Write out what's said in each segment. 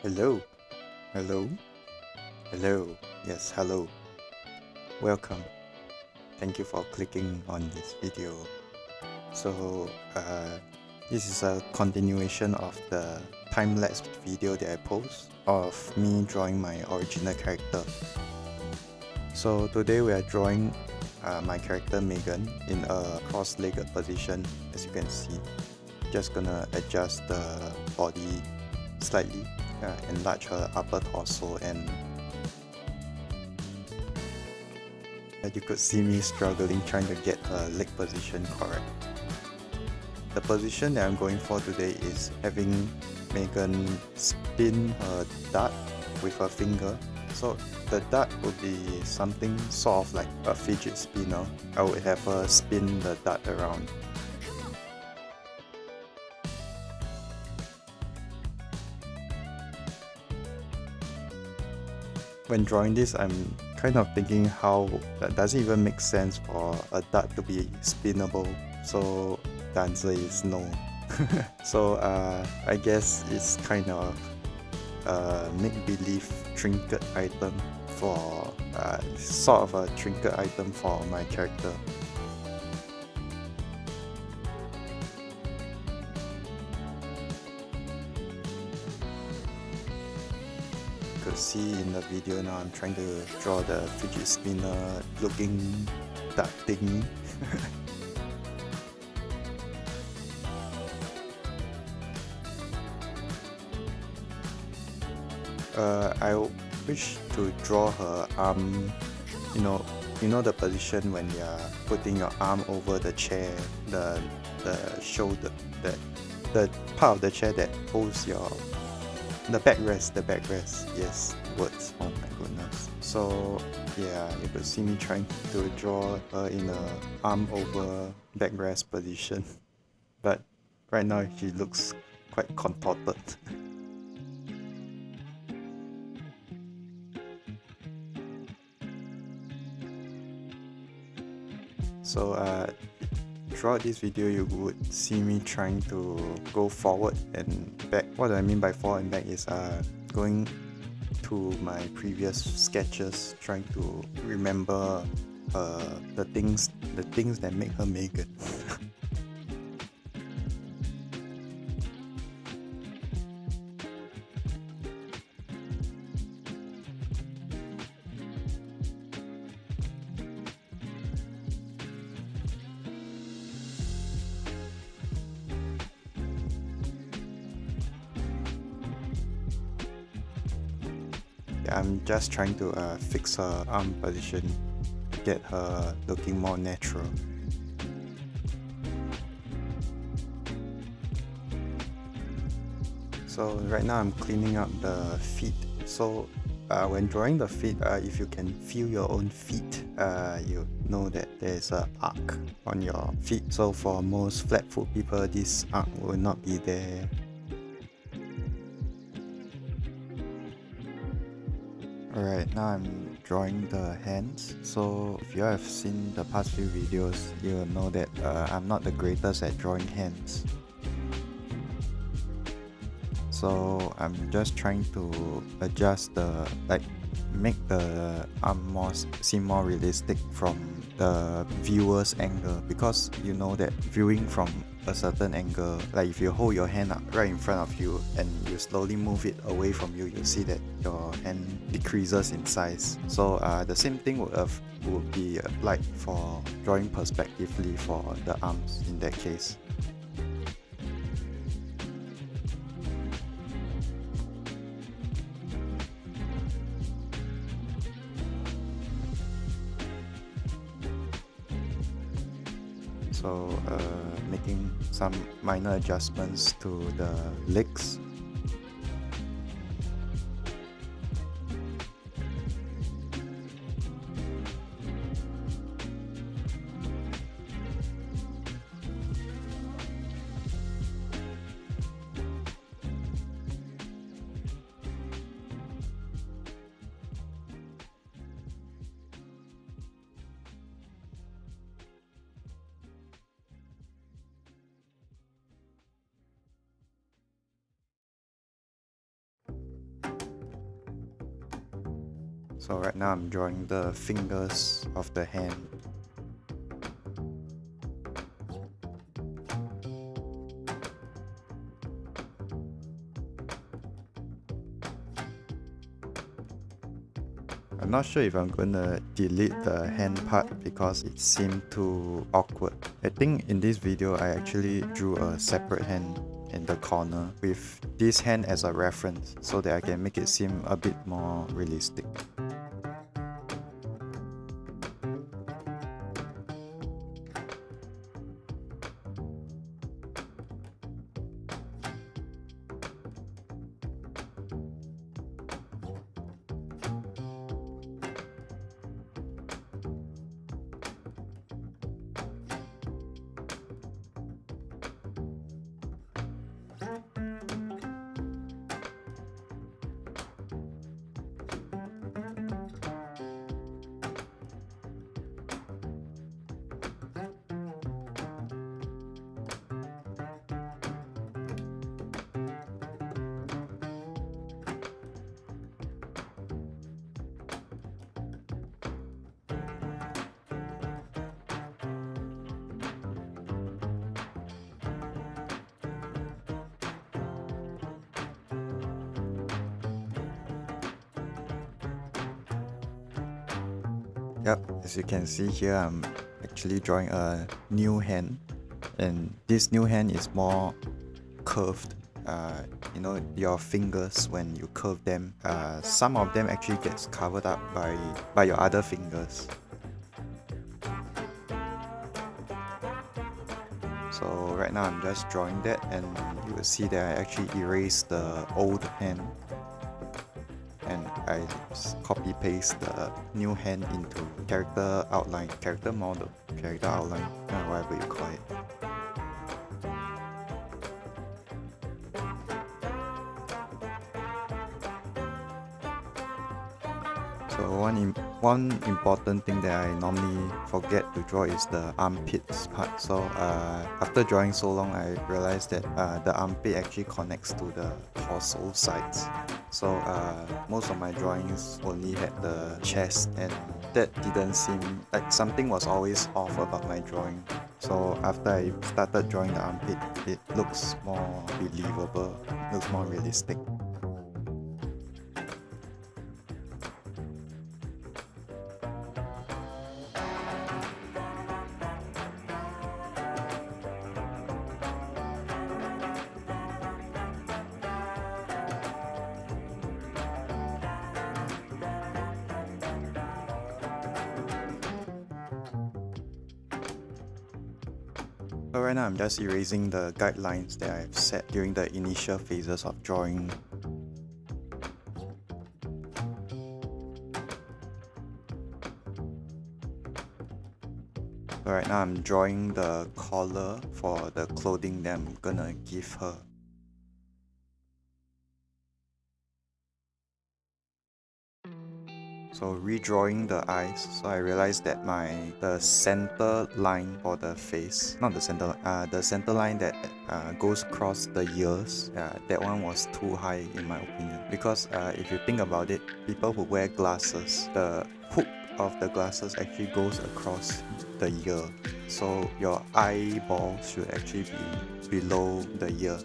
Hello, hello, hello. Yes, hello. Welcome. Thank you for clicking on this video. So, this is a continuation of the time-lapse video that I post of me drawing my original character. So today we are drawing my character Megan in a cross-legged position, as you can see. Just gonna adjust the body slightly, enlarge her upper torso, and you could see me struggling trying to get her leg position correct. The position that I'm going for today is having Megan spin her dart with her finger. So the dart would be something sort of like a fidget spinner. I would have her spin the dart around. When drawing this, I'm kind of thinking how does it even make sense for a dart to be spinnable? So the answer is no. So I guess it's kind of a make-believe trinket item for sort of a trinket item for my character. Could see in the video now I'm trying to draw the fidget spinner looking dart thingy. I wish to draw her arm, you know the position when you're putting your arm over the chair, the shoulder, the part of the chair that holds your the backrest, yes, words, oh my goodness. So yeah, you could see me trying to draw her in a arm over backrest position, but right now she looks quite contorted. So throughout this video you would see me trying to go forward and back. What I mean by forward and back is going to my previous sketches, trying to remember the things that make her Megan. I'm just trying to fix her arm position, get her looking more natural. So right now I'm cleaning up the feet. So when drawing the feet, if you can feel your own feet, you know that there's an arc on your feet. So for most flat foot people, this arc will not be there. Alright, now I'm drawing the hands. So if you have seen the past few videos, you'll know that I'm not the greatest at drawing hands. So I'm just trying to adjust make the arm seem more realistic from the viewer's angle, because you know that viewing from a certain angle, like if you hold your hand up right in front of you and you slowly move it away from you, you'll see that your hand decreases in size. So the same thing would be applied for drawing perspectively for the arms in that case. So making some minor adjustments to the legs. So right now I'm drawing the fingers of the hand. I'm not sure if I'm gonna delete the hand part because it seemed too awkward. I think in this video I actually drew a separate hand in the corner with this hand as a reference so that I can make it seem a bit more realistic. Yep, as you can see here, I'm actually drawing a new hand, and this new hand is more curved. You know, your fingers, when you curve them, some of them actually gets covered up by your other fingers. So right now I'm just drawing that, and you will see that I actually erased the old hand and I copy paste the new hand into character outline, character model, character outline, whatever you call it. So one important thing that I normally forget to draw is the armpits part. So after drawing so long, I realized that the armpit actually connects to the torso sides. So most of my drawings only had the chest, and that didn't seem like something was always off about my drawing. So after I started drawing the armpit, it looks more believable, looks more realistic. So right now I'm just erasing the guidelines that I've set during the initial phases of drawing. So right now I'm drawing the collar for the clothing that I'm gonna give her. So redrawing the eyes, so I realized that the center line for the face, not the center line that goes across the ears, that one was too high in my opinion. Because if you think about it, people who wear glasses, the hook of the glasses actually goes across the ear. So your eyeball should actually be below the ear.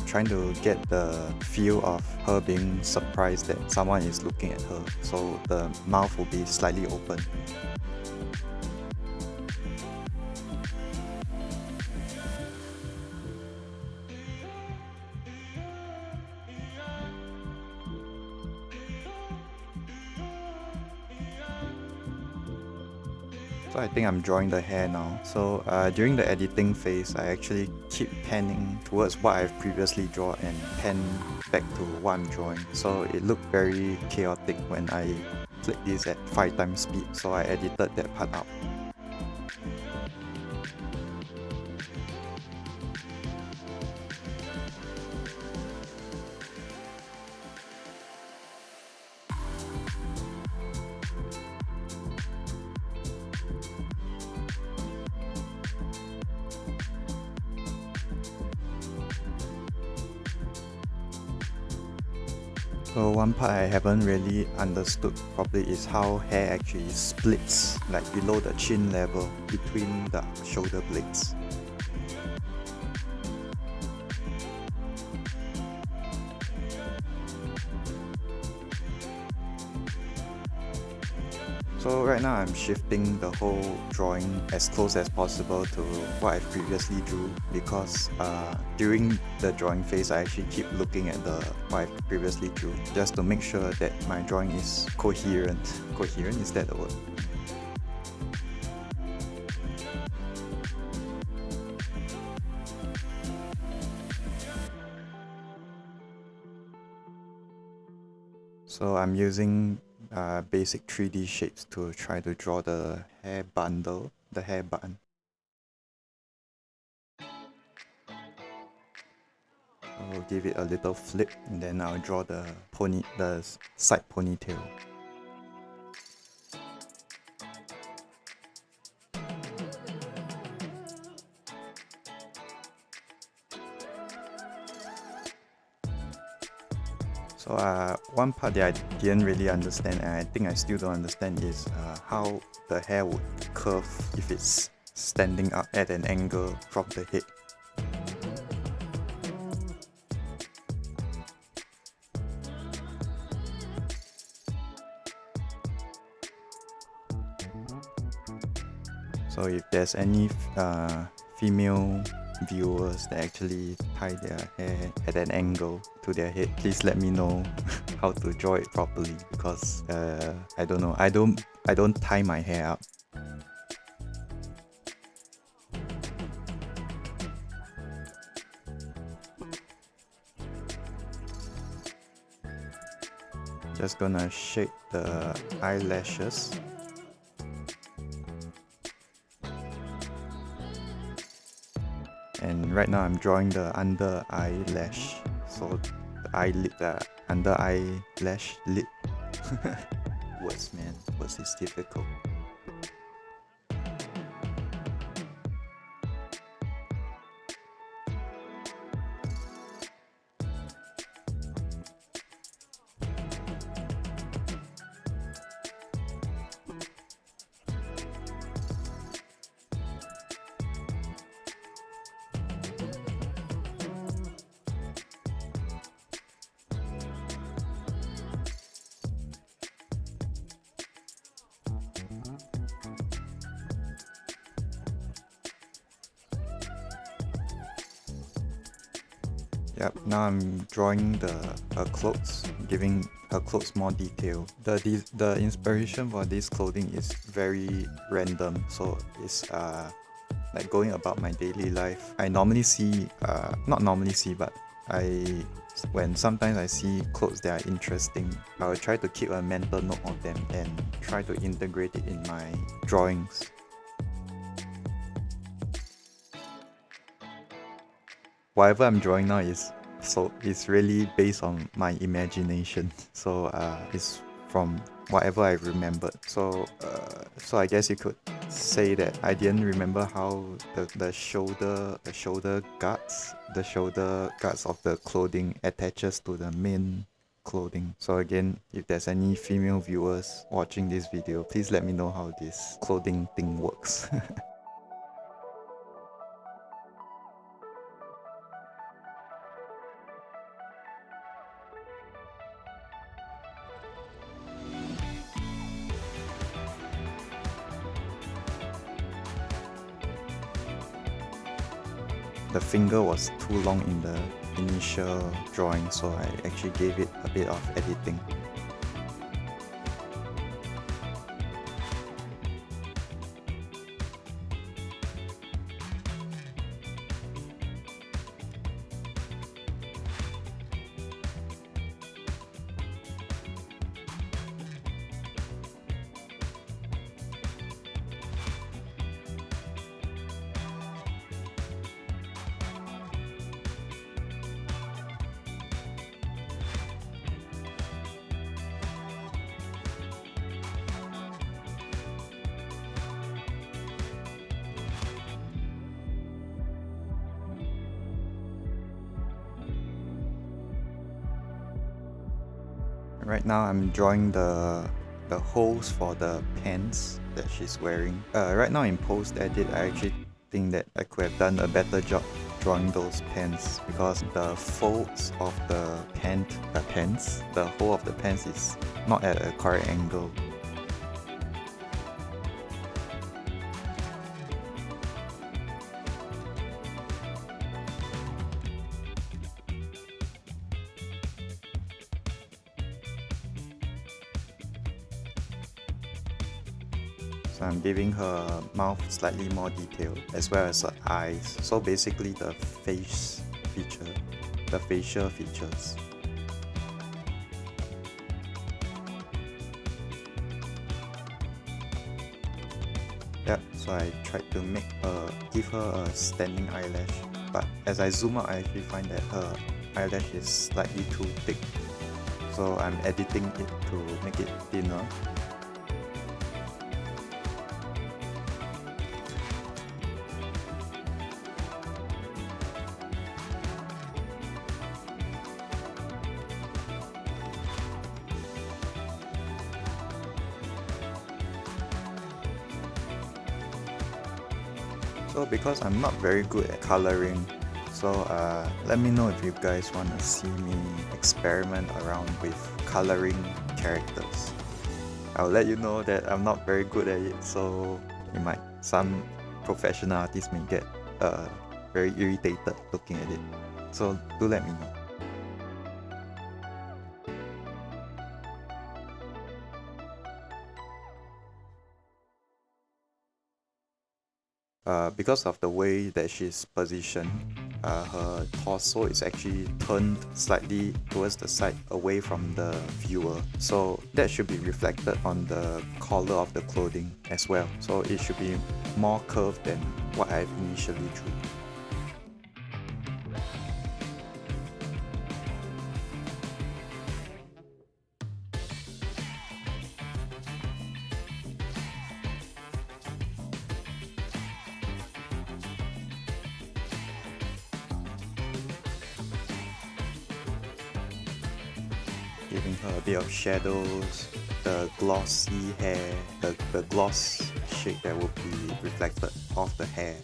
Trying to get the feel of her being surprised that someone is looking at her, so the mouth will be slightly open. So I think I'm drawing the hair now. So during the editing phase, I actually keep panning towards what I've previously drawn and pan back to what I'm drawing. So it looked very chaotic when I played this at 5 times speed, so I edited that part out. So one part I haven't really understood properly is how hair actually splits like below the chin level between the shoulder blades. So right now I'm shifting the whole drawing as close as possible to what I previously drew, because during the drawing phase I actually keep looking at what I previously drew just to make sure that my drawing is coherent. Coherent, is that the word? So I'm using basic 3D shapes to try to draw the hair bundle, the hair button. I'll give it a little flip and then I'll draw the side ponytail. So one part that I didn't really understand, and I think I still don't understand, is how the hair would curve if it's standing up at an angle from the head. So if there's any female viewers that actually tie their hair at an angle to their head, please let me know how to draw it properly, because I don't know, I don't tie my hair up. Just gonna shape the eyelashes. And right now I'm drawing the under eyelash, so the eyelid, under eyelash lid. Words, man, words is difficult. Yep, now I'm drawing her clothes, giving her clothes more detail. The inspiration for this clothing is very random, so it's like going about my daily life. I normally see, not normally see, but when sometimes I see clothes that are interesting, I will try to keep a mental note of them and try to integrate it in my drawings. Whatever I'm drawing now is really based on my imagination. So it's from whatever I remembered. So I guess you could say that I didn't remember how the shoulder guards of the clothing attaches to the main clothing. So again, if there's any female viewers watching this video, please let me know how this clothing thing works. The finger was too long in the initial drawing, so I actually gave it a bit of editing. Right now I'm drawing the holes for the pants that she's wearing. Right now in post edit, I actually think that I could have done a better job drawing those pants because the folds of the pants, the hole of the pants is not at a correct angle. So I'm giving her mouth slightly more detail as well as her eyes. So basically the face feature, the facial features. Yep, so I tried to give her a standing eyelash, but as I zoom out I actually find that her eyelash is slightly too thick. So I'm editing it to make it thinner. So because I'm not very good at coloring, so let me know if you guys want to see me experiment around with coloring characters. I'll let you know that I'm not very good at it, so some professional artists may get very irritated looking at it. So do let me know. Because of the way that she's positioned, her torso is actually turned slightly towards the side away from the viewer. So that should be reflected on the collar of the clothing as well. So it should be more curved than what I've initially drew. Giving her a bit of shadows, the glossy hair, the gloss shade that will be reflected off the hair.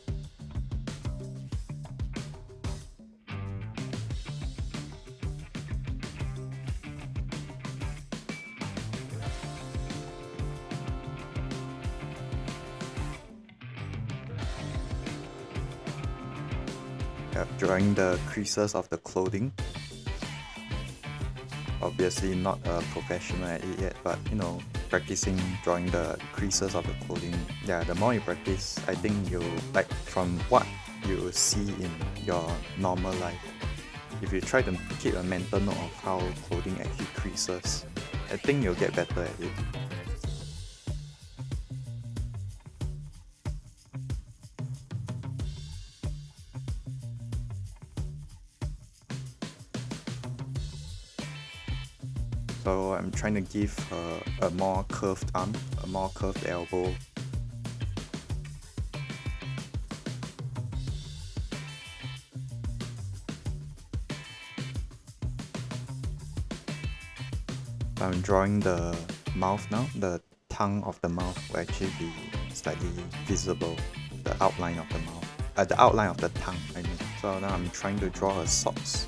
Drawing the creases of the clothing. Obviously not a professional at it yet, but you know, practicing drawing the creases of the clothing. Yeah, the more you practice, I think you like from what you see in your normal life. If you try to keep a mental note of how clothing actually creases, I think you'll get better at it. So I'm trying to give her a more curved arm, a more curved elbow. I'm drawing the mouth now. The tongue of the mouth will actually be slightly visible. The outline of the mouth. The outline of the tongue, I mean. So now I'm trying to draw her socks.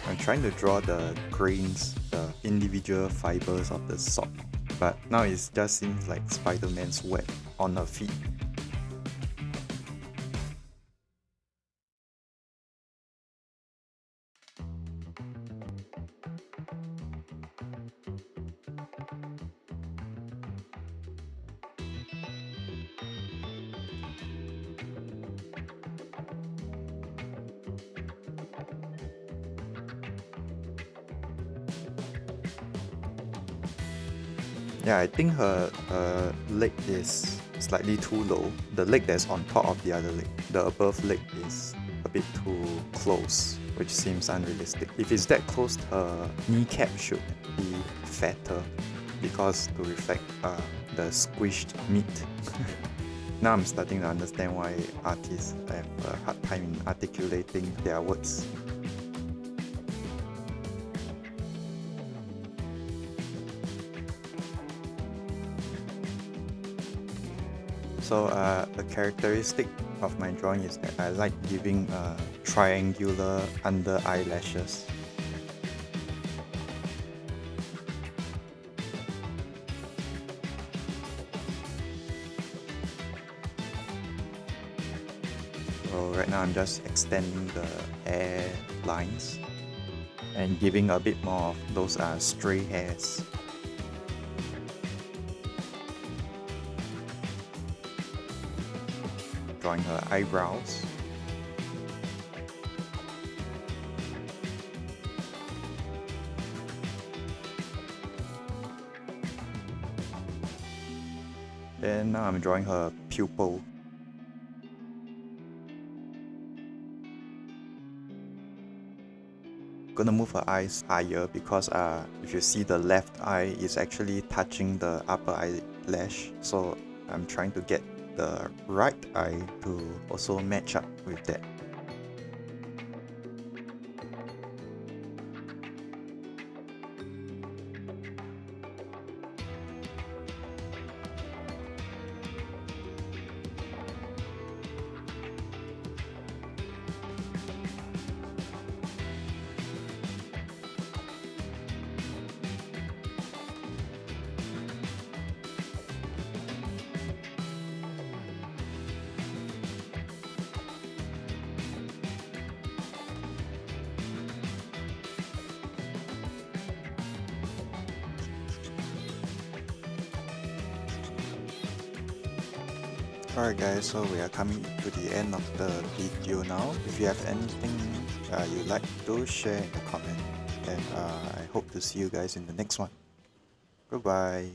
I'm trying to draw the grains, the individual fibers of the sock, but now it just seems like Spider-Man's web on her feet. Yeah, I think her leg is slightly too low. The leg that's on top of the other leg, the above leg is a bit too close, which seems unrealistic. If it's that close, her kneecap should be fatter because to reflect the squished meat. Now I'm starting to understand why artists have a hard time in articulating their words. So a characteristic of my drawing is that I like giving triangular under eyelashes. So right now I'm just extending the hair lines and giving a bit more of those stray hairs. Drawing her eyebrows. Then now I'm drawing her pupil. Gonna move her eyes higher because if you see, the left eye is actually touching the upper eyelash, so I'm trying to get the right eye to also match up with that. Alright guys, so we are coming to the end of the video now. If you have anything you'd like to share in the comment, and I hope to see you guys in the next one. Goodbye.